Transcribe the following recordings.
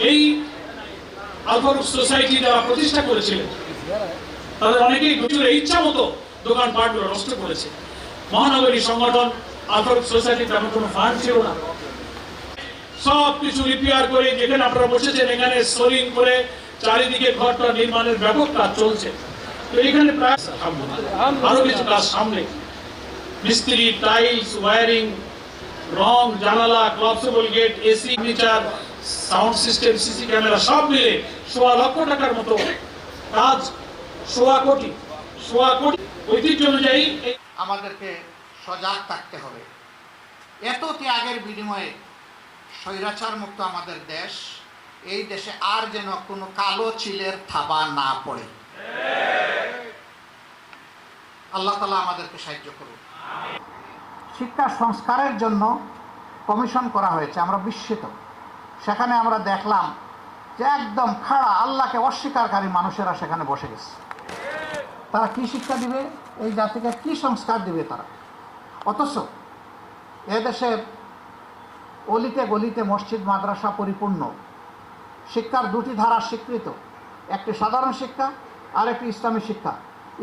এই আল ফারুক সোসাইটি যারা প্রতিষ্ঠা করেছিলেন তাদের অনেকেই হুজুরের ইচ্ছা মতো দোকানপাটগুলো নষ্ট করেছে। মহানগরী সংগঠন আল ফারুক সোসাইটির তেমন কোনো ফান্ড ছিল না, সব কিছু রিপেয়ার করে যেখানে আপনারা বসেছেন এখানে সোলিং করে চারিদিকে ঘরটা নির্মাণের ব্যাপক কাজ চলছে। তো এখানে প্রায় আরো কিছু কাজ সামনে, মিস্ত্রি, টাইলস, ওয়ারিং, রং, জানালা, collapsible gate, AC, feature, sound system, CC camera সব মিলে ১.৫ লক্ষ টাকার মতো কাজ। ১.৫ কোটি ঐতিহ্য অনুযায়ী আমাদেরকে সজাগ থাকতে হবে। এত ত্যাগের বিনিময়ে স্বৈরাচার মুক্ত আমাদের দেশ, এই দেশে আর যেন কোনো কালো চিলের থাবা না পড়ে। আল্লাহ তাআলা আমাদেরকে সাহায্য করুন। শিক্ষা সংস্কারের জন্য কমিশন করা হয়েছে, আমরা বিস্মিত। সেখানে আমরা দেখলাম যে একদম খাড়া আল্লাহকে অস্বীকারী মানুষেরা সেখানে বসে গেছে। তারা কি শিক্ষা দিবে এই জাতিকে, কি সংস্কার দিবে তারা? অথচ এদেশের অলিতে গলিতে মসজিদ মাদ্রাসা পরিপূর্ণ, শিক্ষার দুটি ধারা স্বীকৃত, একটি সাধারণ শিক্ষা আর একটি ইসলামী শিক্ষা।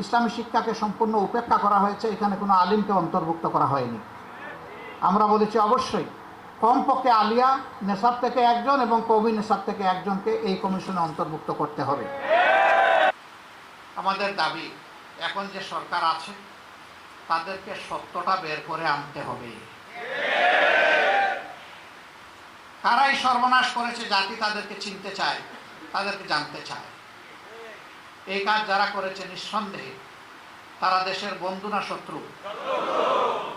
ইসলামী শিক্ষাকে সম্পূর্ণ উপেক্ষা করা হয়েছে, এখানে কোনো আলিমকে অন্তর্ভুক্ত করা হয়নি। আমরা বলেছি অবশ্যই কমপক্ষে আলিয়া নেসাব থেকে একজন এবং কবি নেসাব থেকে একজনকে এই কমিশনে অন্তর্ভুক্ত করতে হবে। আমাদের দাবি, এখন যে সরকার আছে তাদেরকে সত্যটা বের করে আনতে হবে। কারাই সর্বনাশ করেছে জাতি তাদেরকে চিনতে চায়, তাদেরকে জানতে চায়। এই কাজ যারা করেছে নিঃসন্দেহে তারা দেশের বন্ধু না শত্রু?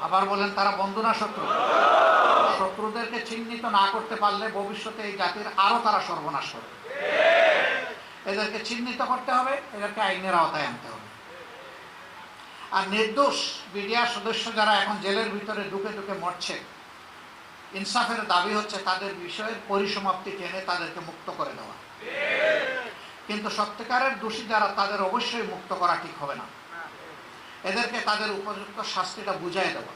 আবার বলেন, তারা বন্ধু না শত্রু? শত্রুদেরকে চিহ্নিত না করতে পারলে ভবিষ্যতে এই জাতির আরো তারা সর্বনাশ করবে। এদেরকে চিহ্নিত করতে হবে, এদেরকে আইনের আওতায় আনতে হবে। আর নির্দোষ মিডিয়া সদস্য যারা এখন জেলের ভিতরে ঢুকে ঢুকে মরছে, ইনসাফের দাবি হচ্ছে তাদের বিষয়ের পরিসমাপ্তি টেনে তাদেরকে মুক্ত করে দেওয়া। কিন্তু সত্যিকারের দোষী যারা, তাদের অবশ্যই মুক্ত করা ঠিক হবে না। এদেরকে তাদের উপযুক্ত শাস্তিটা বুঝাই দেওয়া।